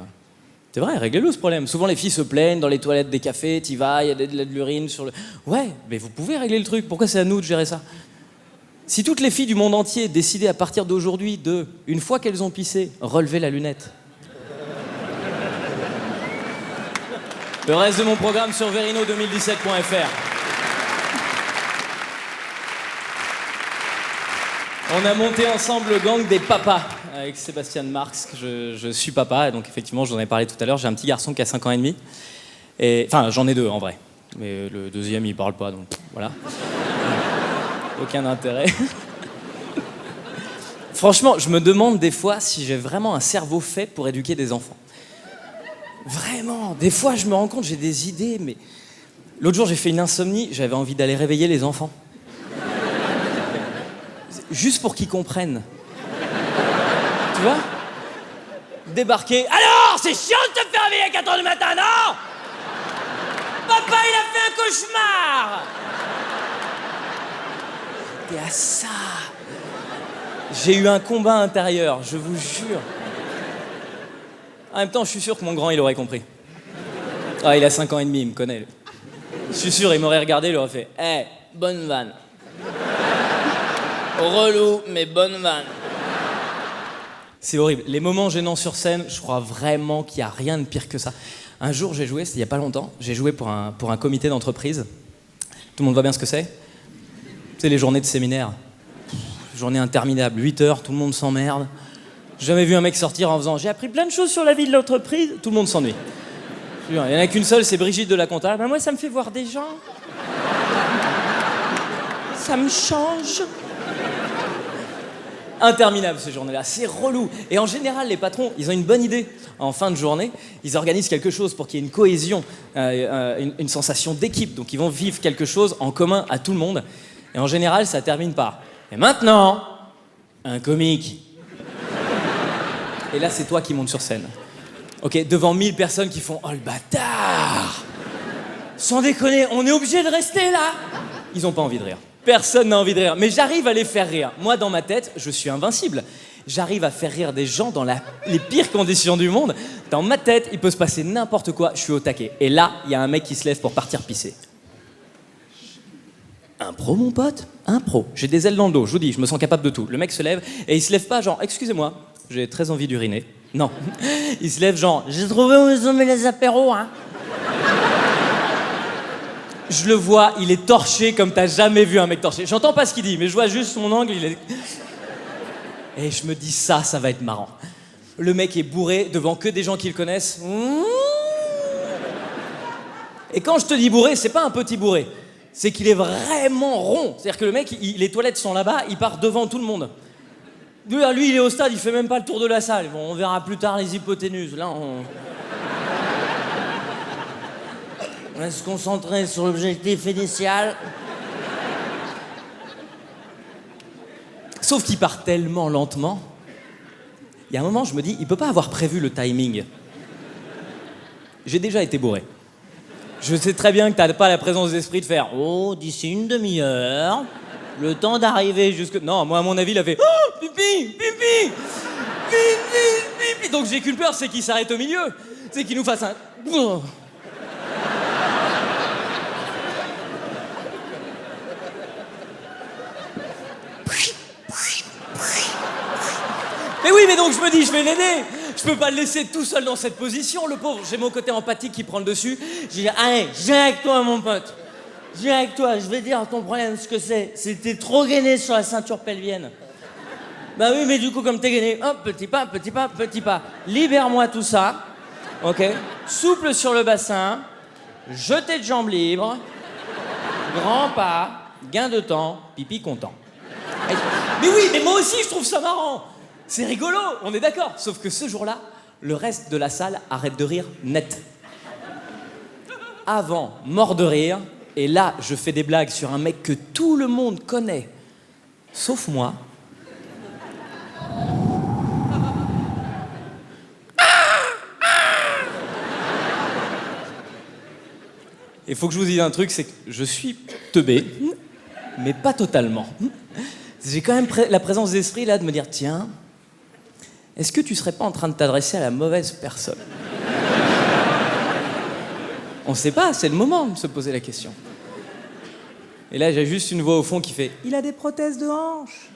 C'est vrai, réglez-le, ce problème. Souvent, les filles se plaignent dans les toilettes des cafés, t'y vas, il y a de l'urine sur le... Ouais, mais vous pouvez régler le truc. Pourquoi c'est à nous de gérer ça? Si toutes les filles du monde entier décidaient à partir d'aujourd'hui de, une fois qu'elles ont pissé, relever la lunette. Le reste de mon programme sur verino2017.fr. On a monté ensemble le gang des papas avec Sébastien Marx. Je suis papa, et donc effectivement, j'en ai parlé tout à l'heure. J'ai un petit garçon qui a 5 ans et demi. Enfin, j'en ai 2 en vrai. Mais le deuxième, il parle pas, donc voilà. Aucun intérêt. Franchement, je me demande des fois si j'ai vraiment un cerveau fait pour éduquer des enfants. Vraiment, des fois je me rends compte, j'ai des idées, mais... L'autre jour, j'ai fait une insomnie, j'avais envie d'aller réveiller les enfants. Juste pour qu'ils comprennent. Tu vois? Débarquer. Alors, c'est chiant de te faire réveiller à 4h du matin, non? Papa, il a fait un cauchemar! C'était à ça. J'ai eu un combat intérieur, je vous jure. En même temps, je suis sûr que mon grand, il aurait compris. Ah, il a 5 ans et demi, il me connaît. Lui. Je suis sûr, il m'aurait regardé, il aurait fait « Eh, bonne vanne. Relou, mais bonne vanne. » C'est horrible. Les moments gênants sur scène, je crois vraiment qu'il n'y a rien de pire que ça. Un jour, j'ai joué, c'était il n'y a pas longtemps, j'ai joué pour un comité d'entreprise. Tout le monde voit bien ce que c'est ? C'est les journées de séminaire. Journée interminable, 8 heures, tout le monde s'emmerde. J'ai jamais vu un mec sortir en faisant « J'ai appris plein de choses sur la vie de l'entreprise », tout le monde s'ennuie. Il n'y en a qu'une seule, c'est Brigitte de la Compta. Ben moi, ça me fait voir des gens. Ça me change. Interminable ces journées-là, c'est relou. Et en général, les patrons, ils ont une bonne idée. En fin de journée, ils organisent quelque chose pour qu'il y ait une cohésion, une sensation d'équipe. Donc ils vont vivre quelque chose en commun à tout le monde. Et en général, ça termine par « Et maintenant, un comique ». Et là, c'est toi qui montes sur scène. Ok, devant 1000 personnes qui font « Oh le bâtard !» Sans déconner, on est obligé de rester là. Ils n'ont pas envie de rire. Personne n'a envie de rire, mais j'arrive à les faire rire. Moi, dans ma tête, je suis invincible. J'arrive à faire rire des gens dans les pires conditions du monde. Dans ma tête, il peut se passer n'importe quoi, je suis au taquet. Et là, il y a un mec qui se lève pour partir pisser. Impro, mon pote ? Impro. J'ai des ailes dans le dos, je vous dis, je me sens capable de tout. Le mec se lève, et il se lève pas genre « Excusez-moi, j'ai très envie d'uriner ». Non. Il se lève genre « J'ai trouvé où ils ont mis les apéros, hein ». Je le vois, il est torché comme t'as jamais vu un mec torché. J'entends pas ce qu'il dit, mais je vois juste son angle, il est... Et je me dis ça va être marrant. Le mec est bourré devant que des gens qui le connaissent. Et quand je te dis bourré, c'est pas un petit bourré. C'est qu'il est vraiment rond. C'est-à-dire que le mec, les toilettes sont là-bas, il part devant tout le monde. Lui, il est au stade, il fait même pas le tour de la salle. Bon, on verra plus tard les hypoténuses. Là, on va se concentrer sur l'objectif initial. Sauf qu'il part tellement lentement. Il y a un moment, je me dis, il peut pas avoir prévu le timing. J'ai déjà été bourré. Je sais très bien que t'as pas la présence d'esprit de faire « Oh, d'ici une demi-heure, le temps d'arriver jusque... » Non, moi, à mon avis, il a fait « Oh, pipi, pipi, pipi, pipi. » Donc j'ai qu'une peur, c'est qu'il s'arrête au milieu. C'est qu'il nous fasse un... Mais oui, mais donc je me dis, je vais l'aider. Je peux pas le laisser tout seul dans cette position, le pauvre. J'ai mon côté empathique qui prend le dessus. Je dis, allez, viens avec toi, mon pote. Viens avec toi, je vais dire ton problème, ce que c'est. C'était trop gainé sur la ceinture pelvienne. Bah oui, mais du coup, comme t'es gainé, hop, petit pas, petit pas, petit pas. Libère-moi tout ça, ok. Souple sur le bassin, jeté de jambes libres, grand pas, gain de temps, pipi content. Mais oui, mais moi aussi, je trouve ça marrant. C'est rigolo, on est d'accord. Sauf que ce jour-là, le reste de la salle arrête de rire net. Avant, mort de rire, et là, je fais des blagues sur un mec que tout le monde connaît, sauf moi. Il faut que je vous dise un truc, c'est que je suis teubé, mais pas totalement. J'ai quand même la présence d'esprit là de me dire, tiens, est-ce que tu serais pas en train de t'adresser à la mauvaise personne ? On sait pas, c'est le moment de se poser la question. Et là, j'ai juste une voix au fond qui fait « Il a des prothèses de hanche !»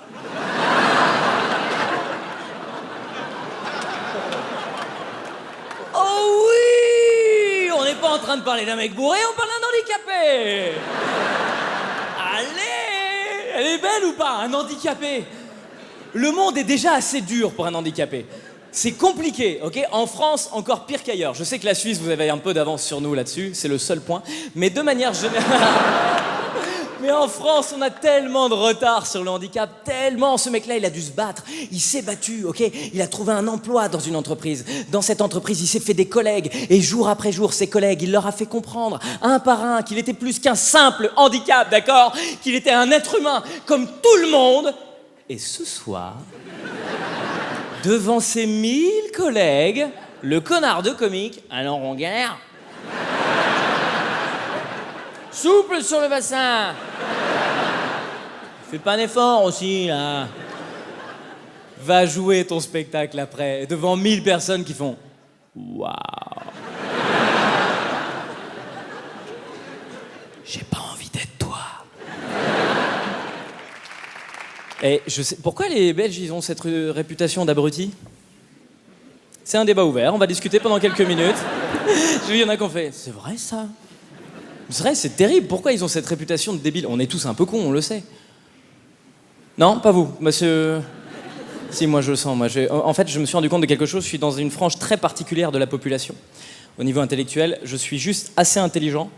Oh oui ! On n'est pas en train de parler d'un mec bourré, on parle d'un handicapé. Allez ! Elle est belle ou pas, un handicapé ? Le monde est déjà assez dur pour un handicapé. C'est compliqué, ok ? En France, encore pire qu'ailleurs. Je sais que la Suisse, vous avez un peu d'avance sur nous là-dessus, c'est le seul point. Mais de manière générale... Mais en France, on a tellement de retard sur le handicap, tellement. Ce mec-là, il a dû se battre. Il s'est battu, ok ? Il a trouvé un emploi dans une entreprise. Dans cette entreprise, il s'est fait des collègues. Et jour après jour, ses collègues, il leur a fait comprendre, un par un, qu'il était plus qu'un simple handicap, d'accord ? Qu'il était un être humain, comme tout le monde. Et ce soir, devant ses 1000 collègues, le connard de comique, alors on galère. Souple sur le bassin. Fais pas un effort aussi, là. Va jouer ton spectacle après, devant 1000 personnes qui font « Waouh ». J'ai pas envie d'être toi. Et je sais... Pourquoi les Belges, ils ont cette réputation d'abrutis? C'est un débat ouvert, on va discuter pendant quelques minutes. J'ai vu, il y en a qui ont fait... C'est vrai, ça? C'est vrai, c'est terrible. Pourquoi ils ont cette réputation de débiles? On est tous un peu cons, on le sait. Non, pas vous, monsieur... Si, moi je le sens. En fait, je me suis rendu compte de quelque chose. Je suis dans une frange très particulière de la population. Au niveau intellectuel, je suis juste assez intelligent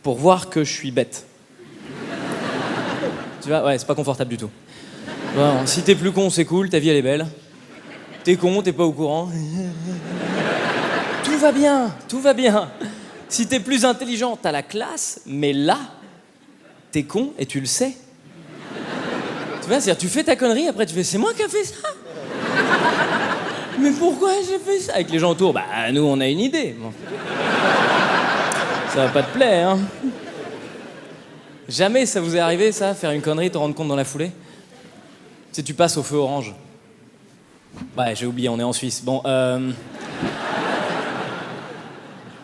pour voir que je suis bête. Tu vois, ouais, c'est pas confortable du tout. Bon, si t'es plus con, c'est cool, ta vie elle est belle. T'es con, t'es pas au courant. Tout va bien, tout va bien. Si t'es plus intelligent, t'as la classe, mais là, t'es con et tu le sais. Tu vois, c'est-à-dire, tu fais ta connerie, après tu fais, c'est moi qui ai fait ça? Mais pourquoi j'ai fait ça? Avec les gens autour, bah nous on a une idée. Bon. Ça va pas te plaire, hein. Jamais ça vous est arrivé, ça, faire une connerie, te rendre compte dans la foulée? Tu sais, tu passes au feu orange. Ouais, j'ai oublié, on est en Suisse. Bon,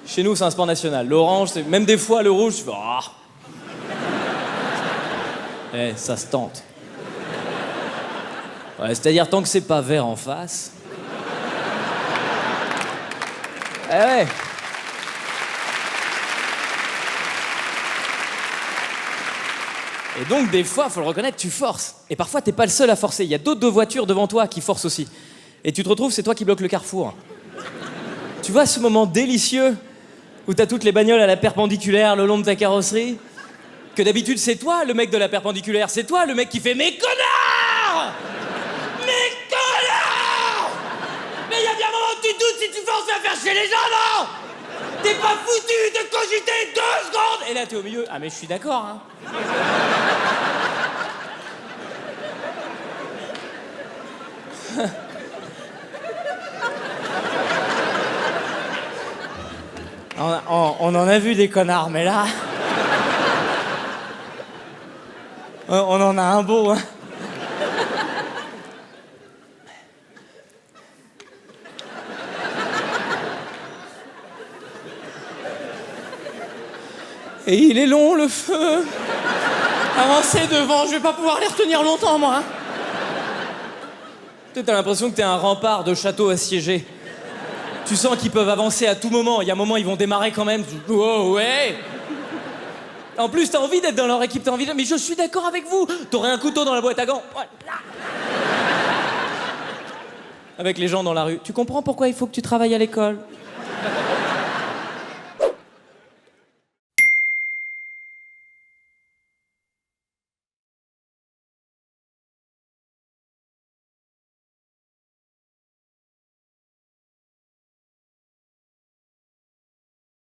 chez nous, c'est un sport national. L'orange, c'est... Même des fois, le rouge, tu fais... Ah. Eh, ça se tente. Ouais, c'est-à-dire, tant que c'est pas vert en face... Eh ouais. Et donc, des fois, faut le reconnaître, tu forces. Et parfois, t'es pas le seul à forcer. Il y a d'autres voitures devant toi qui forcent aussi. Et tu te retrouves, c'est toi qui bloques le carrefour. Tu vois ce moment délicieux où t'as toutes les bagnoles à la perpendiculaire le long de ta carrosserie? Que d'habitude, c'est toi le mec de la perpendiculaire. C'est toi le mec qui fait « Mais connard ! Mais connard ! Mais il y a bien un moment où tu doutes si tu forces à faire chier les gens, non? T'es pas foutu de cogiter 2 secondes !» Et là, t'es au milieu. Ah, mais je suis d'accord, hein. On en a vu des connards, mais là... on en a un beau, hein. Et il est long, le feu. Avancez devant, je vais pas pouvoir les retenir longtemps, moi. T'as l'impression que t'es un rempart de château assiégé. Tu sens qu'ils peuvent avancer à tout moment. Il y a un moment, ils vont démarrer quand même. Oh, ouais. En plus, t'as envie d'être dans leur équipe, t'as envie de... Mais je suis d'accord avec vous. T'aurais un couteau dans la boîte à gants. Voilà. Avec les gens dans la rue. Tu comprends pourquoi il faut que tu travailles à l'école?